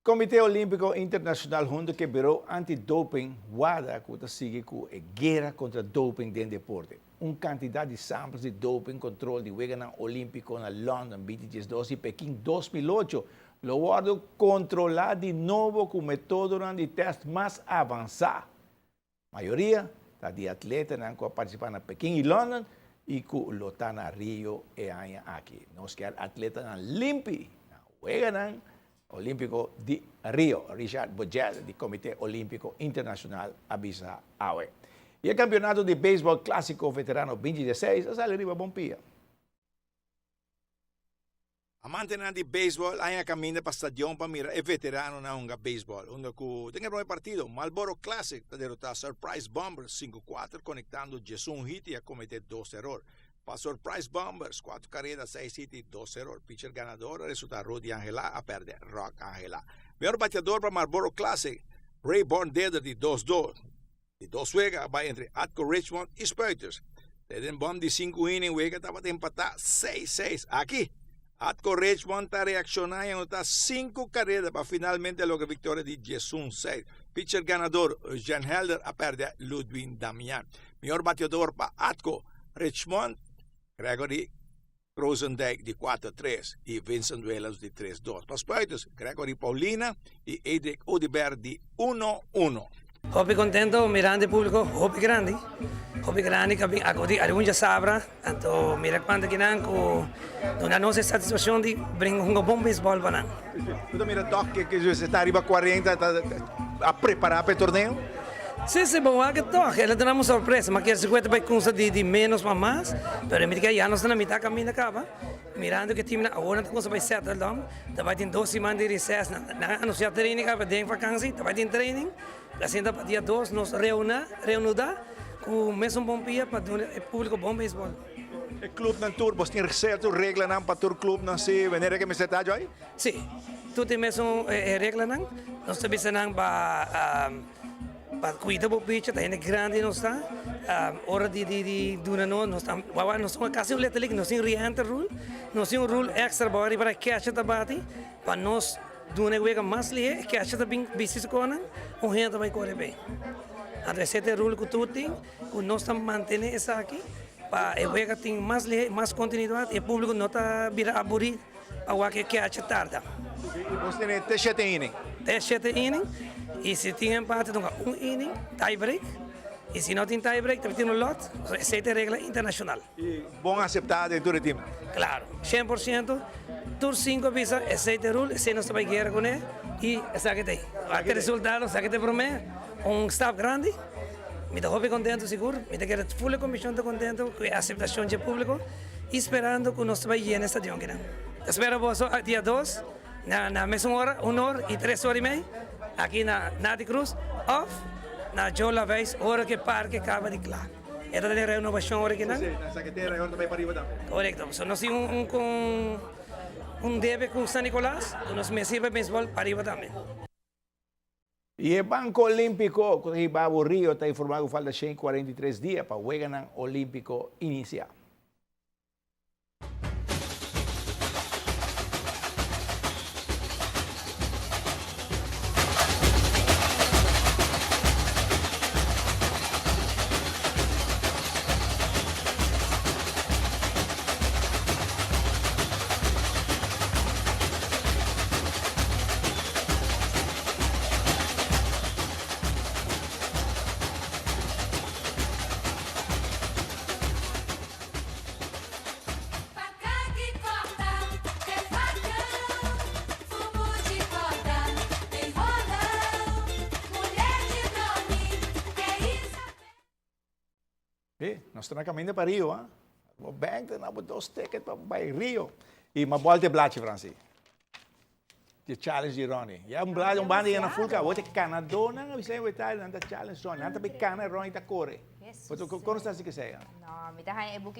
Comitê Olímpico Internacional junto que Bureau Antidoping WADA que sigue com a guerra contra doping dentro do deporte. Quantidade de samples de doping controle de Wegener Olímpico na London 2012 e Pequim 2008 logrado controlar de novo com método de teste mais avançado. A maioria está de atletas que participam na Pequim e London e que lutam na Rio e aqui. Nós queremos atletas na limpi, na Wegener Olímpico de Rio, Richard Budget, do Comitê Olímpico Internacional, avisa AUE. E o campeonato de beisebol clássico veterano 2016, a sala riba bom pia. Amante na de beisebol, aí caminha para o estadião para mirar é veterano na unga beisebol. Onde tem o primeiro partido, Marlboro Classic, para derrotar Surprise Bombers 5-4, conectando Jason Hit e a cometer 2 erros. Para Surprise Bombers, 4 carreras, 6 hits, 2 erros. Pitcher ganador, resulta Rudy Angela a perder Rock Angela. Melhor bateador para Marlboro Classic, Ray Borndeder de 2-2. De 2 juega, vai entre Atco Richmond e Spiders. Desde bomb de 5 innings, juega estava a empatar 6-6. Aqui, Atco Richmond está reaccionando e anotar 5 carreras para finalmente lograr a vitória de Jason 6. Pitcher ganador, Jan Helder a perder Ludwig Damian. Melhor bateador para Atco Richmond, Gregory Rosendijk de 4-3 e Vincent Wellens de 3-2. Para Spiders, Gregory Paulina e Edric Odibert de 1-1. Hobby contento mirando el público, hobby grande que algunos ya sabrán, entonces mira cuando quieren que una nossa satisfação de brincar um bom beisebol para nós. Você mira toque que você está arriba 40, está a preparar para o torneio? Sim, bom, que toque, ela dá uma surpresa, mas que 50 vai começar de menos para mais, mas me diga, já nós estamos na metade caminho acaba. Mirando que o time agora não vai settle down, vai ter 2 semanas de recesso, não sei treino, vai vacancy, vai ter treino. Assim, para dia 2, nós reunimos com o mesmo bom dia para o público bom beisebol. O clube não tour, você tem certas regras para o clube não se vender que me está aí? Sim, tudo tem mesmo regras não. Nós estamos para cuidar do pitch, está grande não está. Hora de duna nós estamos quase letterlijk, nós temos re-enter rule, nós temos rule extra para catch the bate, para nós doen ik weer mas lihe que acha também bicis conan o gente vai correr bem a receita rule que tu tem o nós estamos mantendo essa aqui para eu ver tem mais lihe mais continuidade e o público não está vira aburrido para que acha tarde e você tem 7 innings 7 innings e se tem empate então 1 inning tie break e se não tem tie break também tem um lot receita regra internacional e bom aceitar em todo o time claro 100% Tur 5 bisa aceita rule, se não vai guerra com ele e sabe que tem. Aquele resultado, sabe que tem para mim, staff grande, me dá contento seguro, me dá que full comissão de contento com a aceitação do público, esperando que nós vai ir no estádio que não. Espero você dia 2 na mesma hora, 1 hora e 3 horas e meia, aqui na Nati Cruz, off, na Joe Lavez, hora que parque acaba de claro. Esta é a renovação hora que não. Sim, essa que tem a hora também para ir também. Correto, so nós temos deve com San Nicolás, nós mesmos para beisebol para arriba também. E o Banco Olímpico, que vai ao Rio, está informado que falta 143 dias para o Wegener Olímpico iniciar. Nós estamos caminhando para Rio, hein? O banco tem 2 tickets para Rio. E uma bola de blate, Francis. De challenge de Ronnie. E um blate, banda na fulca, o Canadá, não sei o que é, challenge Ronnie. Não tem cana, Ronnie está corre. Quando está assim que seja? Não, me dá booking